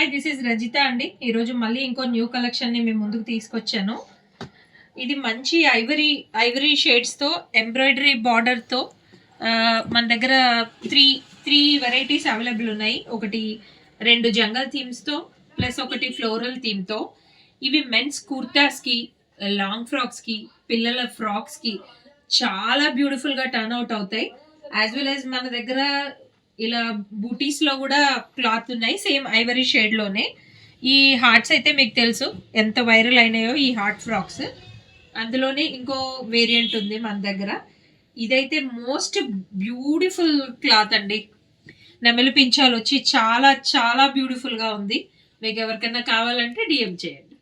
Hi, this is Rajitha అండి. ఈరోజు మళ్ళీ ఇంకో న్యూ కలెక్షన్ని మేము ముందుకు తీసుకొచ్చాను. ఇది మంచి ఐవరీ షేడ్స్తో ఎంబ్రాయిడరీ బార్డర్తో మన దగ్గర త్రీ త్రీ వెరైటీస్ అవైలబుల్ ఉన్నాయి. ఒకటి 2 జంగల్ థీమ్స్తో ప్లస్ ఒకటి ఫ్లోరల్ థీమ్తో. ఇవి మెన్స్ కుర్తాస్కి, లాంగ్ ఫ్రాక్స్కి, పిల్లల ఫ్రాక్స్కి చాలా బ్యూటిఫుల్గా టర్న్ అవుట్ అవుతాయి. యాజ్ వెల్ యాజ్ మన దగ్గర ఇలా బూటీస్ లో కూడా క్లాత్ ఉన్నాయి, సేమ్ ఐవరీ షేడ్ లోనే. ఈ హార్ట్స్ అయితే మీకు తెలుసు ఎంత వైరల్ అయినాయో, ఈ హార్ట్ ఫ్రాక్స్. అందులోనే ఇంకో వేరియంట్ ఉంది మన దగ్గర. ఇదైతే మోస్ట్ బ్యూటిఫుల్ క్లాత్ అండి. నెమలి పించాలు వచ్చి చాలా చాలా బ్యూటిఫుల్ గా ఉంది. మీకు ఎవరికైనా కావాలంటే డిఎం చేయండి.